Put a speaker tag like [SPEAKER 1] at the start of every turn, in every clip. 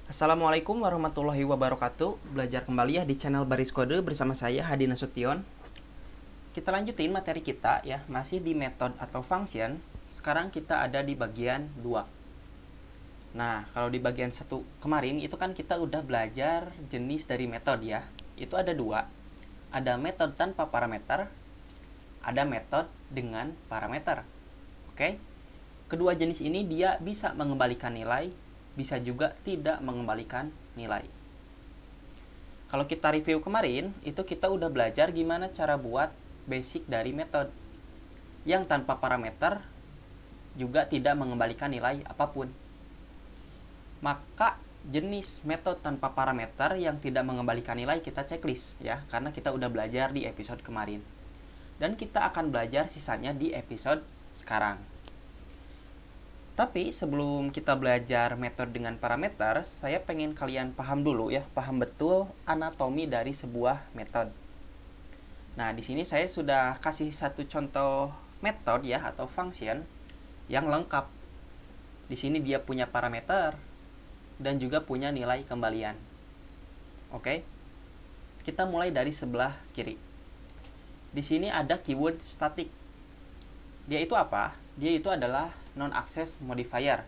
[SPEAKER 1] Assalamualaikum warahmatullahi wabarakatuh. Belajar kembali ya di channel Baris Kode bersama saya Hadi Nasution. Kita lanjutin materi kita ya, masih di method atau function. Sekarang kita ada di bagian 2. Nah, kalau di bagian 1 kemarin itu kan kita udah belajar jenis dari metode ya. Itu ada 2. Ada metode tanpa parameter, ada metode dengan parameter. Oke? Kedua jenis ini dia bisa mengembalikan nilai, bisa juga tidak mengembalikan nilai. Kalau kita review kemarin, itu kita udah belajar gimana cara buat basic dari metode yang tanpa parameter juga tidak mengembalikan nilai apapun. Maka jenis metode tanpa parameter yang tidak mengembalikan nilai kita checklist ya, karena kita udah belajar di episode kemarin. Dan kita akan belajar sisanya di episode sekarang. Tapi sebelum kita belajar metode dengan parameter, saya pengen kalian paham dulu ya, paham betul anatomi dari sebuah metode. Nah, di sini saya sudah kasih satu contoh metode ya atau function yang lengkap. Di sini dia punya parameter dan juga punya nilai kembalian. Oke. Kita mulai dari sebelah kiri. Di sini ada keyword static. Dia itu apa? Dia itu adalah non-access modifier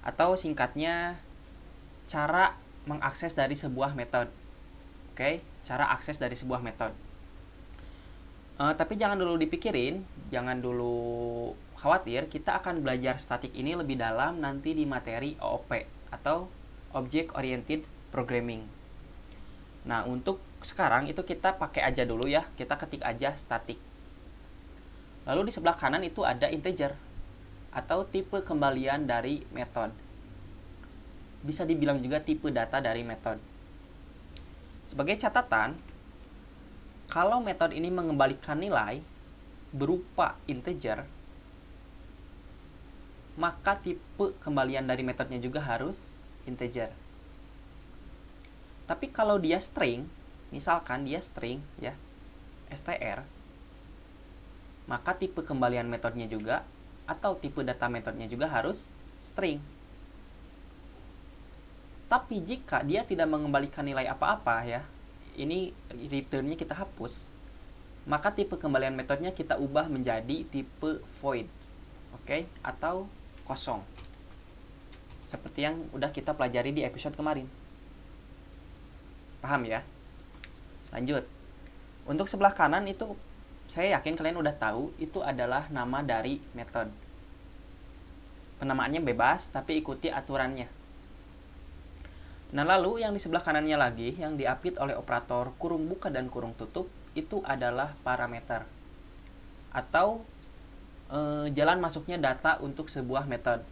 [SPEAKER 1] atau singkatnya cara mengakses dari sebuah metode. Oke, cara akses dari sebuah metode. Tapi jangan dulu dipikirin, jangan dulu khawatir, kita akan belajar statik ini lebih dalam nanti di materi OOP atau Object Oriented Programming. Nah, untuk sekarang itu kita pakai aja dulu ya, kita ketik aja statik. Lalu di sebelah kanan itu ada integer atau tipe kembalian dari metode. Bisa dibilang juga tipe data dari metode. Sebagai catatan, kalau metode ini mengembalikan nilai berupa integer, maka tipe kembalian dari metodenya juga harus integer. Tapi kalau dia string, misalkan dia string ya, str, maka tipe kembalian metodenya juga atau tipe data metodenya juga harus string. Tapi jika dia tidak mengembalikan nilai apa-apa ya, ini returnnya kita hapus, maka tipe kembalian metodenya kita ubah menjadi tipe void. Oke, atau kosong. Seperti yang udah kita pelajari di episode kemarin. Paham ya? Lanjut. Untuk sebelah kanan itu saya yakin kalian udah tahu itu adalah nama dari metode. Penamaannya bebas tapi ikuti aturannya. Nah, lalu yang di sebelah kanannya lagi yang diapit oleh operator kurung buka dan kurung tutup itu adalah parameter atau jalan masuknya data untuk sebuah metode.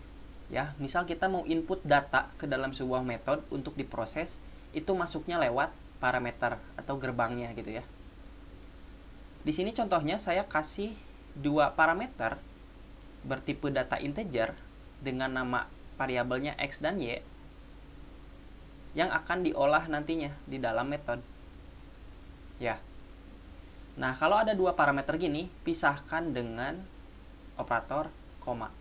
[SPEAKER 1] Ya, misal kita mau input data ke dalam sebuah metode untuk diproses, itu masuknya lewat parameter atau gerbangnya gitu ya. Di sini contohnya saya kasih dua parameter bertipe data integer dengan nama variabelnya x dan y yang akan diolah nantinya di dalam metode. Ya. Nah, kalau ada dua parameter gini, pisahkan dengan operator koma.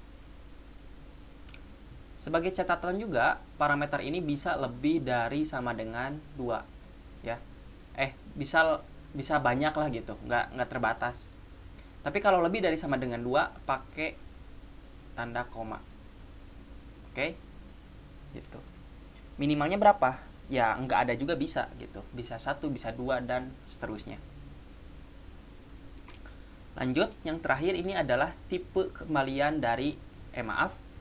[SPEAKER 1] Sebagai catatan juga, parameter ini bisa lebih dari sama dengan 2 ya. Bisa banyak lah gitu, nggak terbatas. Tapi kalau lebih dari sama dengan 2, pakai tanda koma. Oke? Gitu. Minimalnya berapa? Ya, nggak ada juga bisa gitu. Bisa 1, bisa 2, dan seterusnya. Lanjut, yang terakhir ini adalah tipe kembalian dari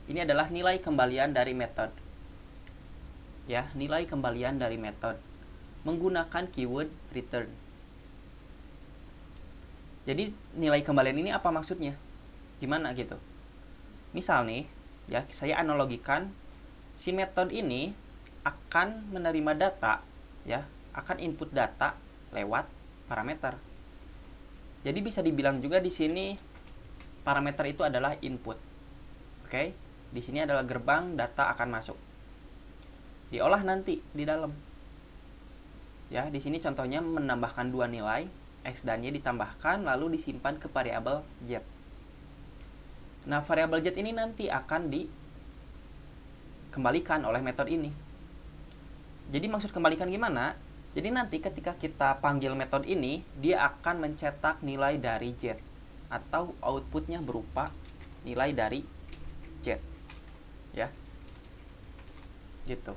[SPEAKER 1] ini adalah nilai kembalian dari metode. Ya, nilai kembalian dari metode menggunakan keyword return. Jadi nilai kembalian ini apa maksudnya? Gimana gitu? Misal nih, ya saya analogikan si metode ini akan menerima data, ya, akan input data lewat parameter. Jadi bisa dibilang juga di sini parameter itu adalah input. Oke? Di sini adalah gerbang data akan masuk. Diolah nanti di dalam. Ya, di sini contohnya menambahkan dua nilai x dan y ditambahkan lalu disimpan ke variabel z. Nah, variabel z ini nanti akan dikembalikan oleh metode ini. Jadi maksud kembalikan gimana? Jadi nanti ketika kita panggil metode ini, dia akan mencetak nilai dari Z atau outputnya berupa nilai dari Z, ya, gitu.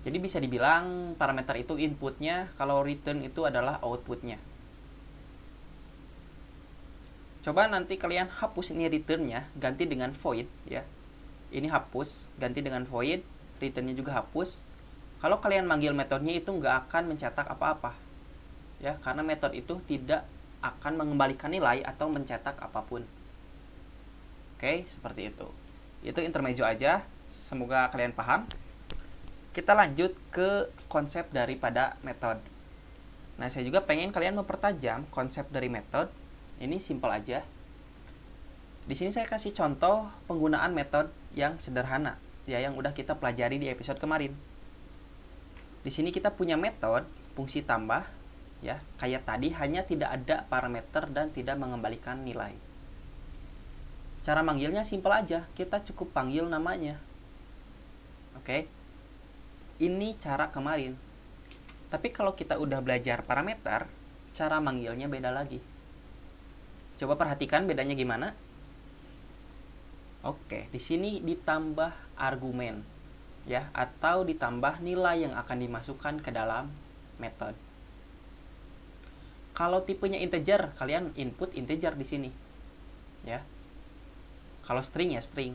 [SPEAKER 1] Jadi bisa dibilang parameter itu inputnya, kalau return itu adalah outputnya. Coba nanti kalian hapus ini returnnya, ganti dengan void, ya. Ini hapus, ganti dengan void, returnnya juga hapus. Kalau kalian manggil metodenya itu nggak akan mencetak apa-apa, ya, karena metode itu tidak akan mengembalikan nilai atau mencetak apapun. Oke, seperti itu. Itu intermezzo aja, semoga kalian paham. Kita lanjut ke konsep daripada metode. Nah, saya juga pengen kalian mempertajam konsep dari metode. Ini simpel aja. Di sini saya kasih contoh penggunaan metode yang sederhana, ya, yang udah kita pelajari di episode kemarin. Di sini kita punya metode fungsi tambah, ya, kayak tadi, hanya tidak ada parameter dan tidak mengembalikan nilai. Cara manggilnya simpel aja, kita cukup panggil namanya. Oke. Ini cara kemarin. Tapi kalau kita udah belajar parameter, cara manggilnya beda lagi. Coba perhatikan bedanya gimana. Oke, di sini ditambah argumen, ya, atau ditambah nilai yang akan dimasukkan ke dalam metode. Kalau tipenya integer, kalian input integer di sini, ya. Kalau string ya string.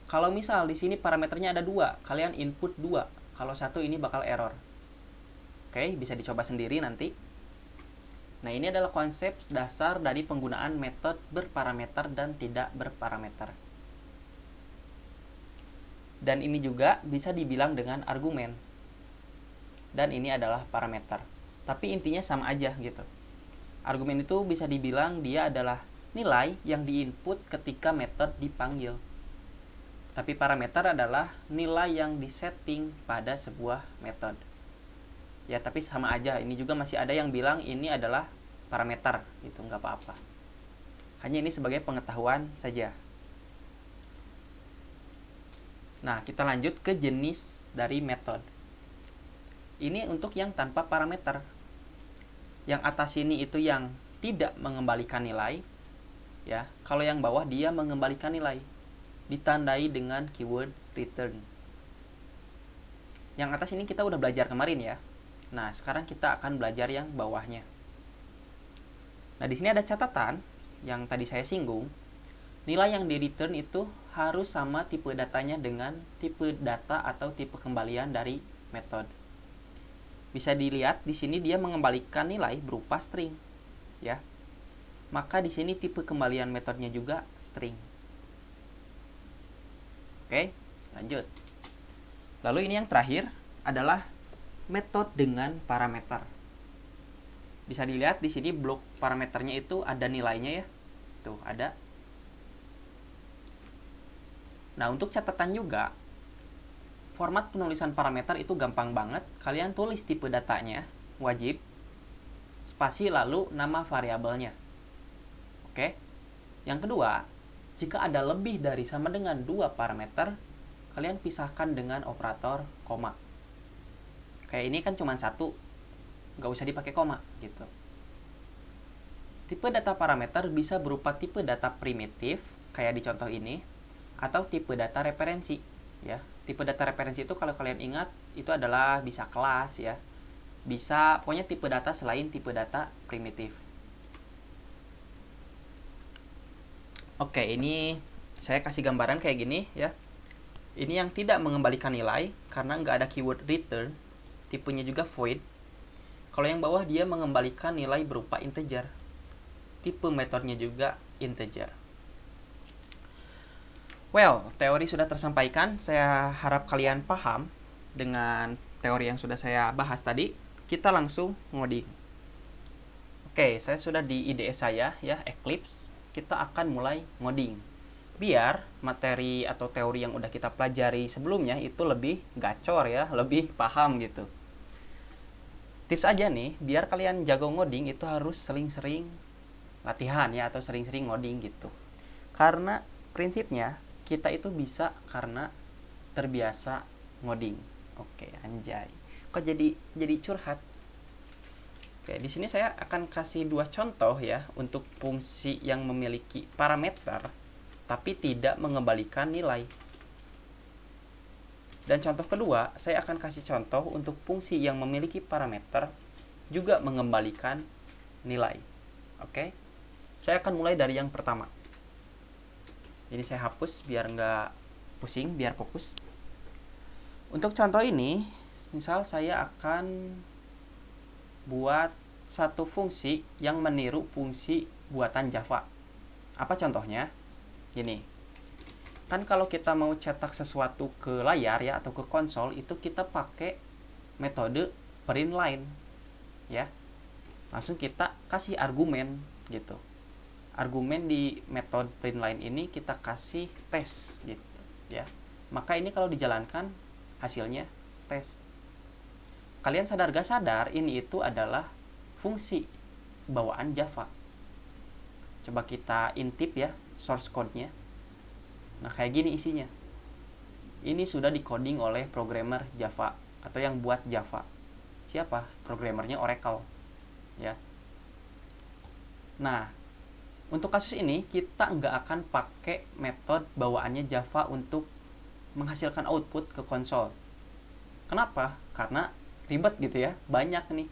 [SPEAKER 1] Kalau misal di sini parameternya ada 2, kalian input 2. Kalau 1 ini bakal error. Oke, bisa dicoba sendiri nanti. Nah, ini adalah konsep dasar dari penggunaan metode berparameter dan tidak berparameter. Dan ini juga bisa dibilang dengan argumen. Dan ini adalah parameter. Tapi intinya sama aja gitu. Argumen itu bisa dibilang dia adalah nilai yang diinput ketika metode dipanggil. Tapi parameter adalah nilai yang disetting pada sebuah metode. Ya, tapi sama aja. Ini juga masih ada yang bilang ini adalah parameter. Itu nggak apa-apa. Hanya ini sebagai pengetahuan saja. Nah, kita lanjut ke jenis dari metode. Ini untuk yang tanpa parameter. Yang atas ini itu yang tidak mengembalikan nilai. Ya, kalau yang bawah dia mengembalikan nilai. Ditandai dengan keyword return. Yang atas ini kita udah belajar kemarin ya. Nah, sekarang kita akan belajar yang bawahnya. Nah, di sini ada catatan yang tadi saya singgung. Nilai yang di return itu harus sama tipe datanya dengan tipe data atau tipe kembalian dari metode. Bisa dilihat di sini dia mengembalikan nilai berupa string, ya. Maka di sini tipe kembalian metodenya juga string. Oke, lanjut. Lalu ini yang terakhir adalah metode dengan parameter. Bisa dilihat di sini blok parameternya itu ada nilainya ya. Tuh, ada. Nah, untuk catatan juga, format penulisan parameter itu gampang banget. Kalian tulis tipe datanya, wajib, spasi lalu nama variabelnya. Oke. Yang kedua, jika ada lebih dari sama dengan 2 parameter, kalian pisahkan dengan operator koma. Kayak ini kan cuma 1, nggak usah dipakai koma gitu. Tipe data parameter bisa berupa tipe data primitif, kayak di contoh ini, atau tipe data referensi. Ya, tipe data referensi itu kalau kalian ingat, itu adalah bisa kelas ya, bisa pokoknya tipe data selain tipe data primitif. Oke, ini saya kasih gambaran kayak gini ya. Ini yang tidak mengembalikan nilai karena nggak ada keyword return, tipenya juga void. Kalau yang bawah dia mengembalikan nilai berupa integer. Tipe metodenya juga integer. Well, teori sudah tersampaikan. Saya harap kalian paham dengan teori yang sudah saya bahas tadi. Kita langsung ngoding. Oke, saya sudah di IDE saya ya, Eclipse. Kita akan mulai ngoding. Biar materi atau teori yang udah kita pelajari sebelumnya itu lebih gacor ya, lebih paham gitu. Tips aja nih, biar kalian jago ngoding itu harus sering-sering latihan ya, atau sering-sering ngoding gitu. Karena prinsipnya kita itu bisa karena terbiasa ngoding. Oke, anjay. Kok jadi curhat? Oke, di sini saya akan kasih dua contoh ya untuk fungsi yang memiliki parameter tapi tidak mengembalikan nilai. Dan contoh kedua, saya akan kasih contoh untuk fungsi yang memiliki parameter juga mengembalikan nilai. Oke, saya akan mulai dari yang pertama. Ini saya hapus biar nggak pusing, biar fokus. Untuk contoh ini, misal saya akan buat satu fungsi yang meniru fungsi buatan Java. Apa contohnya? Gini, kan kalau kita mau cetak sesuatu ke layar ya atau ke konsol itu kita pakai metode print line ya. Langsung kita kasih argumen gitu. Argumen di metode print line ini kita kasih tes gitu ya. Maka ini kalau dijalankan hasilnya tes. Kalian sadar gak sadar ini itu adalah fungsi bawaan Java. Coba kita intip ya source code-nya. Nah, kayak gini isinya. Ini sudah di-coding oleh programmer Java atau yang buat Java. Siapa? Programmernya Oracle. Ya. Nah, untuk kasus ini kita nggak akan pakai metode bawaannya Java untuk menghasilkan output ke konsol. Kenapa? Karena ribet gitu ya, banyak nih.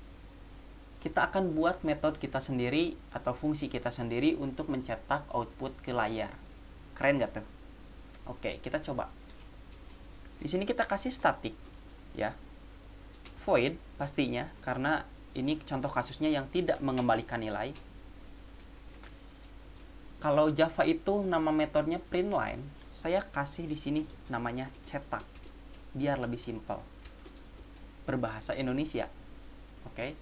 [SPEAKER 1] Kita akan buat metode kita sendiri atau fungsi kita sendiri untuk mencetak output ke layar. Keren gak tuh? Oke, kita coba. Di sini kita kasih static ya. Void pastinya karena ini contoh kasusnya yang tidak mengembalikan nilai. Kalau Java itu nama metodenya printline, saya kasih di sini namanya cetak biar lebih simpel. Berbahasa Indonesia. Oke.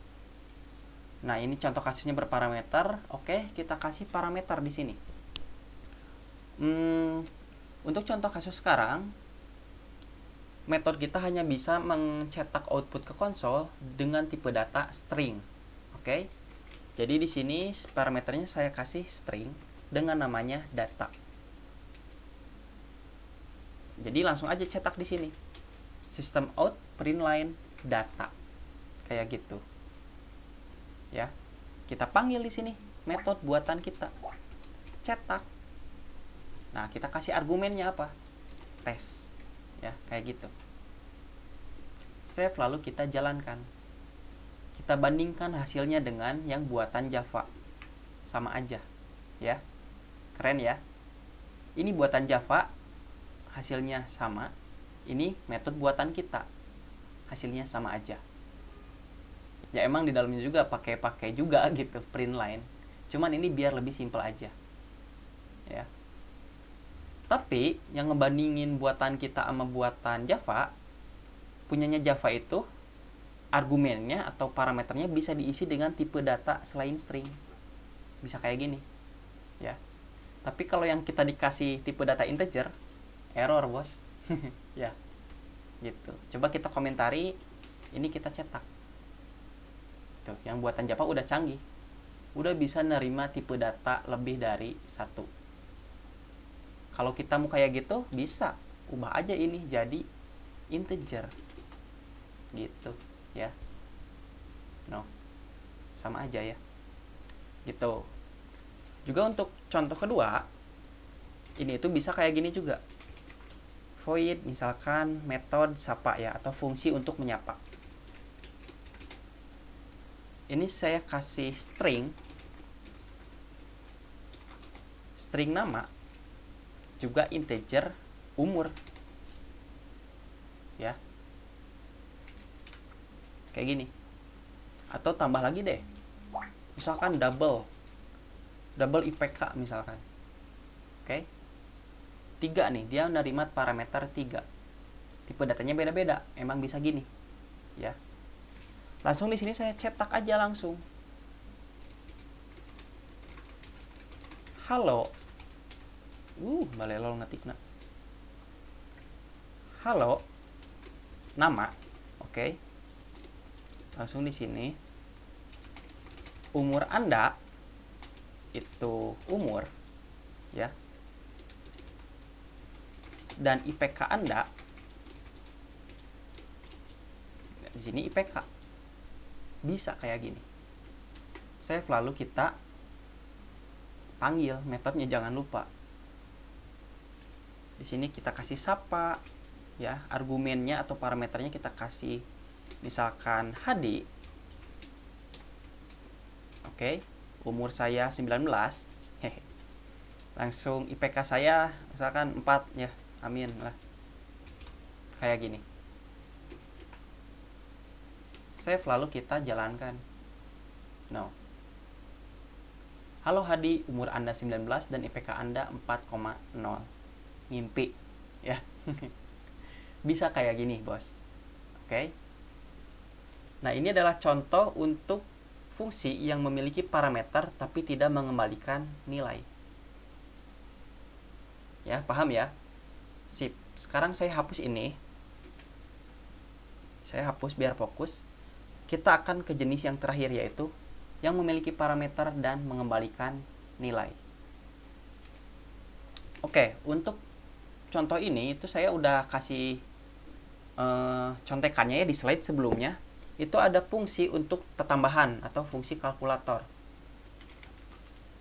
[SPEAKER 1] Nah, ini contoh kasusnya berparameter. Oke, kita kasih parameter di sini. Untuk contoh kasus sekarang, metode kita hanya bisa mencetak output ke konsol dengan tipe data string. Oke. Jadi di sini parameternya saya kasih string dengan namanya data. Jadi langsung aja cetak di sini. System out print line data. Kayak gitu. Ya. Kita panggil di sini metode buatan kita. Cetak. Nah, kita kasih argumennya apa? Tes. Ya, kayak gitu. Save lalu kita jalankan. Kita bandingkan hasilnya dengan yang buatan Java. Sama aja. Ya. Keren ya. Ini buatan Java, hasilnya sama. Ini metode buatan kita. Hasilnya sama aja. Ya emang di dalamnya juga pakai juga gitu print line. Cuman ini biar lebih simpel aja. Ya. Tapi yang ngebandingin buatan kita sama buatan Java, punyanya Java itu argumennya atau parameternya bisa diisi dengan tipe data selain string. Bisa kayak gini. Ya. Tapi kalau yang kita dikasih tipe data integer, error, Bos. Ya. Gitu. Coba kita komentari, ini kita cetak. Tuh, yang buatan Java udah canggih. Udah bisa nerima tipe data lebih dari 1. Kalau kita mau kayak gitu, bisa ubah aja ini jadi integer. Gitu, ya. No. Sama aja ya. Gitu. Juga untuk contoh kedua, ini itu bisa kayak gini juga. Void misalkan metode sapa ya atau fungsi untuk menyapa. Ini saya kasih string nama juga integer umur ya kayak gini atau tambah lagi deh misalkan double IPK misalkan. Oke. 3 nih dia menerima parameter 3 tipe datanya beda-beda emang bisa gini ya. Langsung di sini saya cetak aja langsung halo balelol ngetikna. Halo, nama, oke. Langsung di sini, umur Anda itu umur, ya. Dan IPK Anda Di sini IPK. Bisa kayak gini. Save lalu kita panggil metodenya, jangan lupa. Di sini kita kasih sapa ya, argumennya atau parameternya kita kasih misalkan HD. Oke, umur saya 19. Hehe. Langsung IPK saya misalkan 4 ya. Amin lah. Kayak gini. Save lalu kita jalankan. No. Halo Hadi, umur Anda 19 dan IPK Anda 4,0. Ngimpi ya. Bisa kayak gini, Bos. Oke. Nah, ini adalah contoh untuk fungsi yang memiliki parameter tapi tidak mengembalikan nilai. Ya, paham ya? Sip. Sekarang saya hapus ini. Saya hapus biar fokus. Kita akan ke jenis yang terakhir, yaitu yang memiliki parameter dan mengembalikan nilai. Oke, untuk contoh ini itu saya udah kasih contekannya ya di slide sebelumnya. Itu ada fungsi untuk tambahan atau fungsi kalkulator.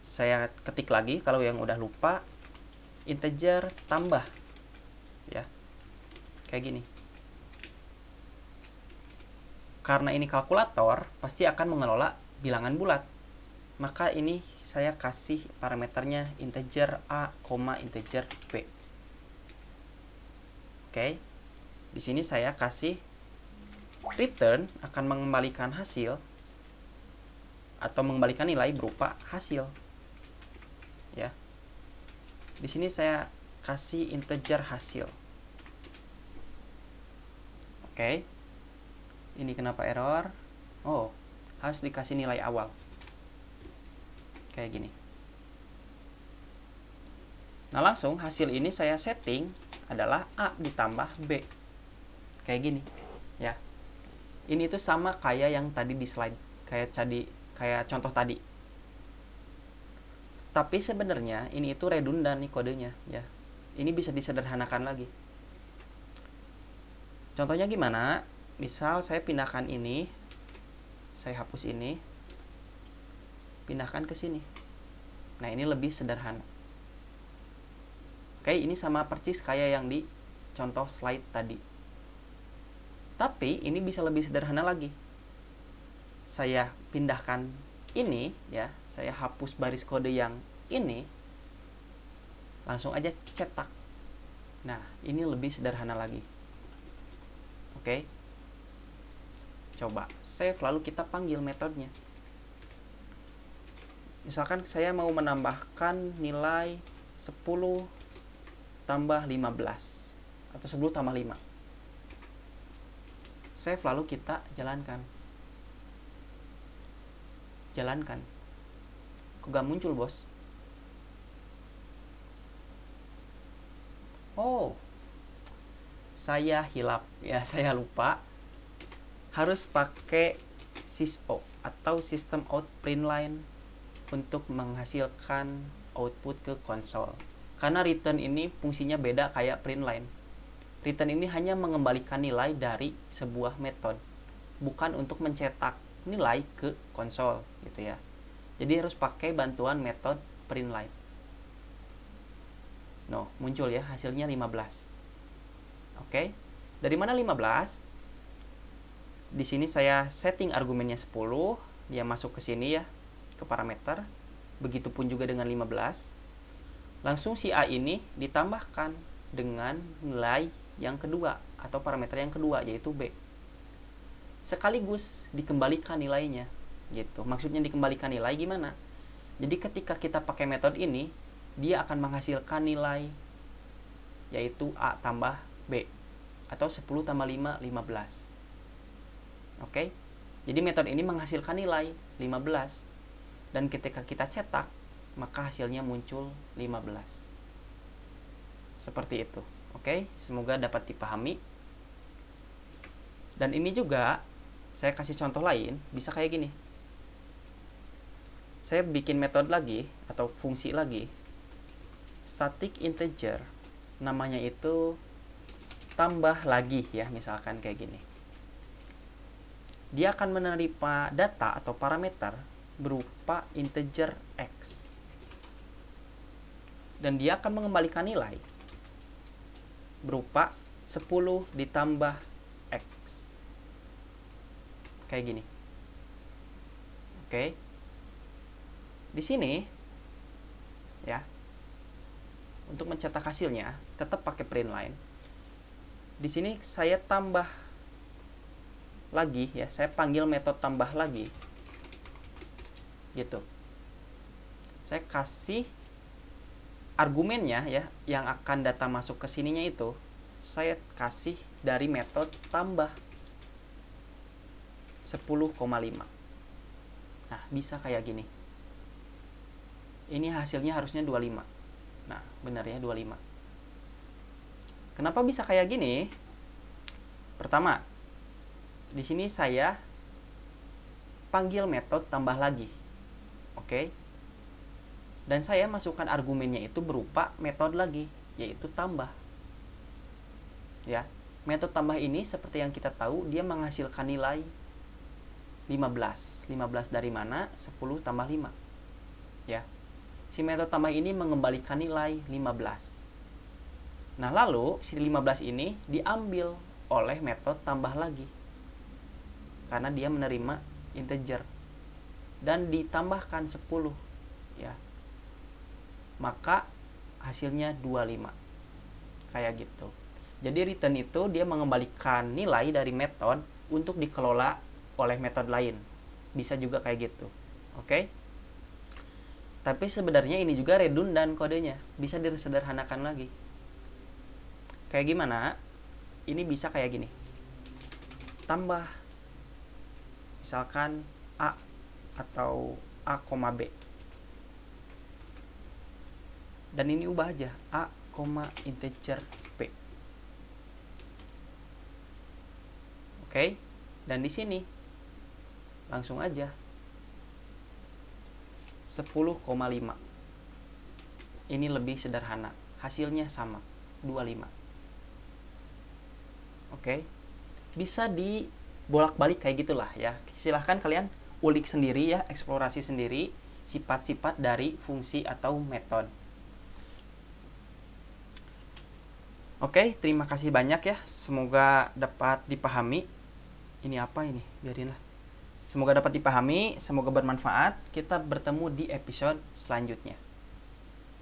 [SPEAKER 1] Saya ketik lagi kalau yang udah lupa, integer tambah ya, kayak gini. Karena ini kalkulator, pasti akan mengelola bilangan bulat. Maka ini saya kasih parameternya integer A, integer B. Oke. Di sini saya kasih return akan mengembalikan hasil atau mengembalikan nilai berupa hasil. Ya. Di sini saya kasih integer hasil. Oke. Ini kenapa error? Oh, harus dikasih nilai awal. Kayak gini. Nah, langsung hasil ini saya setting adalah A ditambah B. Kayak gini, ya. Ini itu sama kayak yang tadi di slide, kayak contoh tadi. Tapi sebenarnya ini itu redundan nih kodenya, ya. Ini bisa disederhanakan lagi. Contohnya gimana? Misal saya pindahkan ini, saya hapus ini, pindahkan ke sini. Nah, ini lebih sederhana. Oke, ini sama persis kayak yang di contoh slide tadi. Tapi ini bisa lebih sederhana lagi. Saya pindahkan ini ya, saya hapus baris kode yang ini. Langsung aja cetak. Nah, ini lebih sederhana lagi. Oke. Coba save lalu kita panggil metodenya. Misalkan saya mau menambahkan nilai 10 tambah 15 atau 10 tambah 5. Save lalu kita jalankan. Jalankan. Kok gak muncul, Bos? Oh, saya hilap ya, saya lupa. Harus pakai syso atau system out print line untuk menghasilkan output ke konsol. Karena return ini fungsinya beda kayak print line. Return ini hanya mengembalikan nilai dari sebuah metode, bukan untuk mencetak nilai ke konsol gitu ya. Jadi harus pakai bantuan metode print line. No, muncul ya hasilnya 15. Oke. Dari mana 15? Di sini saya setting argumennya 10, dia masuk ke sini ya, ke parameter. Begitupun juga dengan 15. Langsung si A ini ditambahkan dengan nilai yang kedua atau parameter yang kedua, yaitu B. Sekaligus dikembalikan nilainya gitu. Maksudnya dikembalikan nilai gimana? Jadi ketika kita pakai metode ini, dia akan menghasilkan nilai yaitu A tambah B atau 10 tambah 5, 15. Oke. Jadi metode ini menghasilkan nilai 15. Dan ketika kita cetak, maka hasilnya muncul 15. Seperti itu. Oke, semoga dapat dipahami. Dan ini juga saya kasih contoh lain, bisa kayak gini. Saya bikin metode lagi atau fungsi lagi. Static integer. Namanya itu tambah lagi ya, misalkan kayak gini. dia akan menerima data atau parameter berupa integer X. Dan dia akan mengembalikan nilai berupa 10 ditambah X. Kayak gini. Oke. Di sini ya, untuk mencetak hasilnya tetap pakai print line. Di sini saya tambah lagi ya, saya panggil metode tambah lagi. Gitu. Saya kasih argumennya ya, yang akan data masuk ke sininya itu saya kasih dari metode tambah 10,5. Nah, bisa kayak gini. Ini hasilnya harusnya 25. Nah, benar ya 25. Kenapa bisa kayak gini? Pertama, di sini saya panggil metode tambah lagi. Oke. Dan saya masukkan argumennya itu berupa metode lagi, yaitu tambah. Ya, metode tambah ini seperti yang kita tahu, dia menghasilkan nilai 15. 15 dari mana? 10 tambah 5. Ya. Si metode tambah ini mengembalikan nilai 15. Nah, lalu si 15 ini diambil oleh metode tambah lagi. Karena dia menerima integer. Dan ditambahkan 10. Ya. Maka hasilnya 25. Kayak gitu. Jadi return itu dia mengembalikan nilai dari metode untuk dikelola oleh metode lain. Bisa juga kayak gitu. Oke? Tapi sebenarnya ini juga redundan kodenya. Bisa disederhanakan lagi. Kayak gimana? Ini bisa kayak gini. Tambah misalkan A atau A, B. Dan ini ubah aja A, integer P. Oke? Dan di sini langsung aja 10,5. Ini lebih sederhana. Hasilnya sama, 25. Oke? Bisa dibolak-balik kayak gitulah ya. Silahkan kalian ulik sendiri ya, eksplorasi sendiri sifat-sifat dari fungsi atau metode. Oke, terima kasih banyak ya. Semoga dapat dipahami. Ini apa ini? Biarinlah. Semoga dapat dipahami, semoga bermanfaat. Kita bertemu di episode selanjutnya.